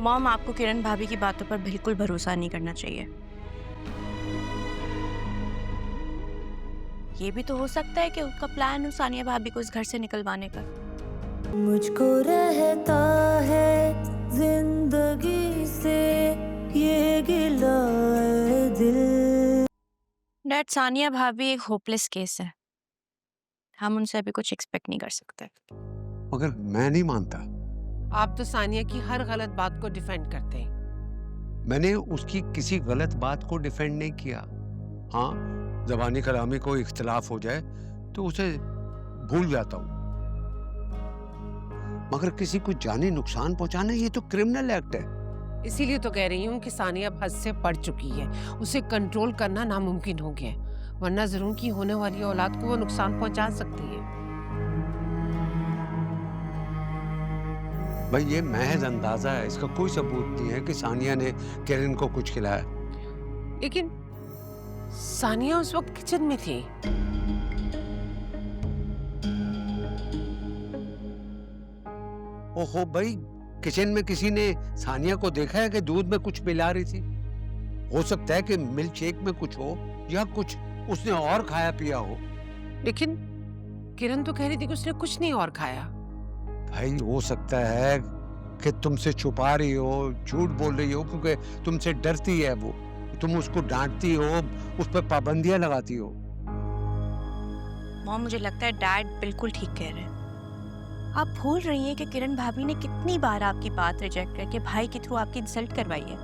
Mom, आपको किरण भाभी की बातों पर बिल्कुल भरोसा नहीं करना चाहिए। ये भी तो हो सकता है कि उनका प्लान हो सानिया भाभी को इस घर से निकलवाने का। मुझको रहता है जिंदगी से ये गिला है दिल। डैड, सानिया भाभी एक होपलेस केस है। हम उनसे अभी कुछ एक्सपेक्ट नहीं कर सकते। मगर मैं नहीं मानता। आप तो सानिया की हर गलत बात को डिफेंड करते हैं। मैंने उसकी किसी गलत बात को डिफेंड नहीं किया। हाँ, ज़बानी कलामी कोई इख्तिलाफ हो जाए तो उसे भूल जाता हूँ, मगर किसी को जानी नुकसान पहुंचाना ये तो क्रिमिनल एक्ट है। इसीलिए तो कह रही हूँ कि सानिया अब हद से बढ़ चुकी है। उसे कंट्रोल करना नामुमकिन हो गया है, वरना जरूर की होने वाली औलाद को वो नुकसान पहुंचा सकती है। भाई ये महज अंदाजा है, इसका कोई सबूत नहीं है कि सानिया ने किरण को कुछ खिलाया। लेकिन सानिया उस वक्त किचन में थी। ओहो भाई, किचन में किसी ने सानिया को देखा है कि दूध में कुछ मिला रही थी? हो सकता है कि मिल्क शेक में कुछ हो या कुछ उसने और खाया पिया हो। लेकिन किरण तो कह रही थी कि उसने कुछ नहीं और खाया। भाई हो सकता है कि तुमसे छुपा रही हो, झूठ बोल रही हो, क्योंकि तुमसे डरती है वो। तुम उसको डांटती हो, उस पर पाबंदियां लगाती हो। मॉम, मुझे लगता है डैड बिल्कुल ठीक कह रहे हैं। आप भूल रही हैं कि किरण भाभी ने कितनी बार आपकी बात रिजेक्ट करके भाई के थ्रू आपकी इंसल्ट करवाई है।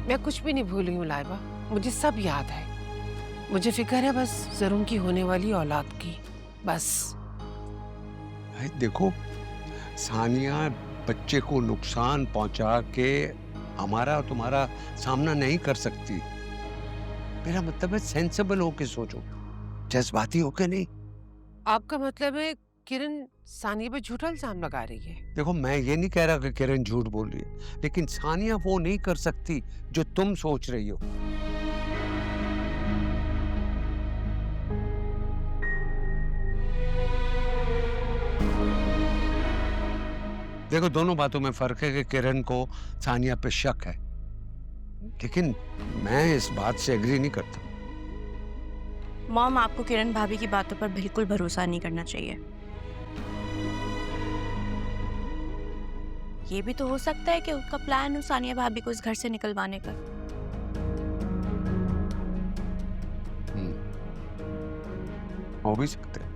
मैं कुछ भी नहीं भूली हूँ लाइबा, मुझे सब याद है। मुझे फिक्र है बस जरूर की होने वाली औलाद की, बस। भाई देखो, सानिया बच्चे को नुकसान पहुंचा के हमारा और तुम्हारा सामना नहीं कर सकती। मेरा मतलब है सेंसिबल होके सोचो, जज्बाती होके नहीं। आपका मतलब है किरण सानिया पे झूठा इल्जाम लगा रही है? देखो, मैं ये नहीं कह रहा कि किरण झूठ बोल रही है, लेकिन सानिया वो नहीं कर सकती जो तुम सोच रही हो। देखो, दोनों बातों में फर्क है कि किरण को सानिया पे शक है, लेकिन मैं इस बात से एग्री नहीं करता। मॉम, आपको किरण भाभी की बातों पर बिल्कुल भरोसा नहीं करना चाहिए। ये भी तो हो सकता है कि उनका प्लान हो सानिया भाभी को इस घर से निकलवाने का। हो भी सकता है।